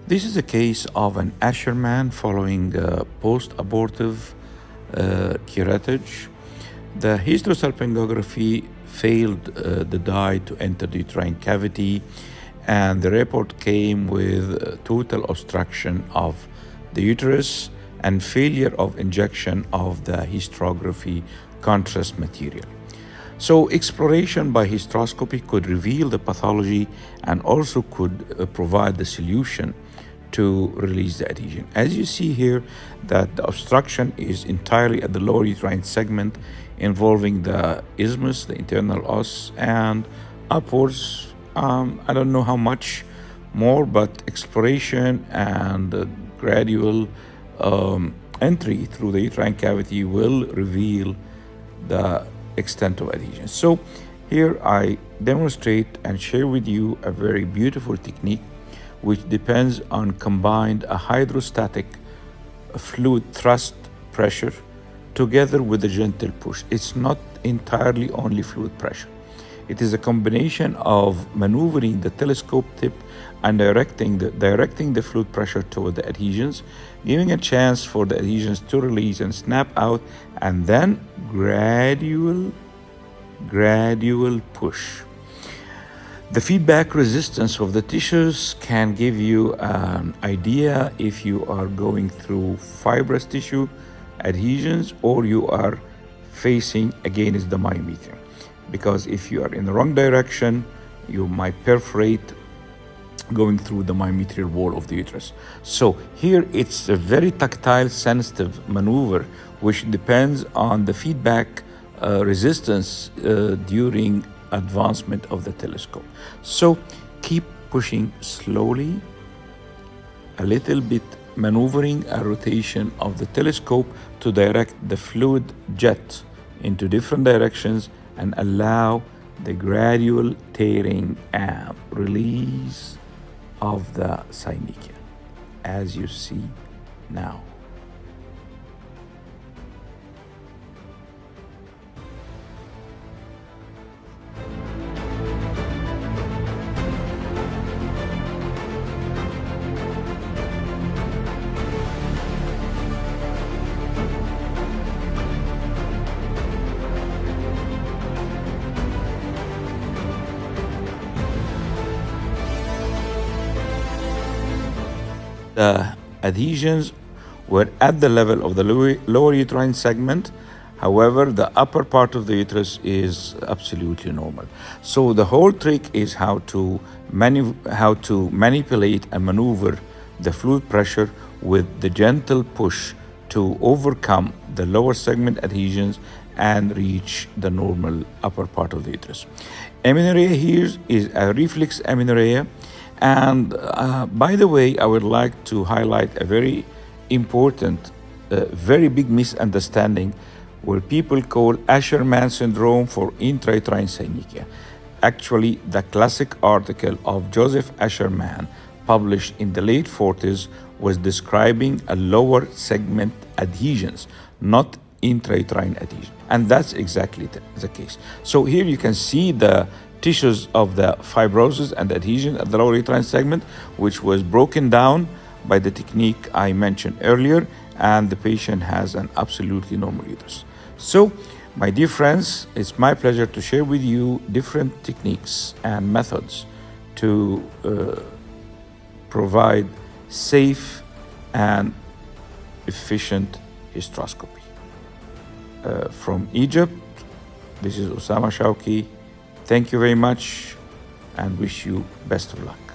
This is a case of an Asherman following post-abortive curettage. The hysterosalpingography failed the dye to enter the uterine cavity, and the report came with total obstruction of the uterus and failure of injection of the hysterography contrast material. So exploration by hysteroscopy could reveal the pathology and also could provide the solution to release the adhesion. As you see here, that the obstruction is entirely at the lower uterine segment involving the isthmus, the internal os, and upwards. I don't know how much more, but exploration and gradual entry through the uterine cavity will reveal the extent of adhesion. So here I demonstrate and share with you a very beautiful technique which depends on combined a hydrostatic fluid thrust pressure together with a gentle push. It's not entirely only fluid pressure. It is a combination of maneuvering the telescope tip and directing the fluid pressure toward the adhesions, giving a chance for the adhesions to release and snap out, and then gradual push. The feedback resistance of the tissues can give you an idea if you are going through fibrous tissue adhesions or you are facing against the myometrium. Because if you are in the wrong direction, you might perforate going through the myometrial wall of the uterus. So here it's a very tactile, sensitive maneuver, which depends on the feedback resistance during advancement of the telescope. So keep pushing slowly, a little bit maneuvering a rotation of the telescope to direct the fluid jet into different directions and allow the gradual tearing and release of the synechia, as you see now. The adhesions were at the level of the lower uterine segment. However, the upper part of the uterus is absolutely normal. So the whole trick is how to manipulate and maneuver the fluid pressure with the gentle push to overcome the lower segment adhesions and reach the normal upper part of the uterus. Amenorrhea here is a reflex amenorrhea. And by the way, I would like to highlight a very important, very big misunderstanding where people call Asherman syndrome for intrauterine synechia. Actually, the classic article of Joseph Asherman, published in the late 40s, was describing a lower segment adhesions, not intrauterine adhesion. And that's exactly the case. So here you can see the tissues of the fibrosis and adhesion at the lower uterine segment, which was broken down by the technique I mentioned earlier, and the patient has an absolutely normal uterus. So, my dear friends, it's my pleasure to share with you different techniques and methods to provide safe and efficient hysteroscopy. From Egypt, this is Osama Shawki. Thank you very much and wish you best of luck.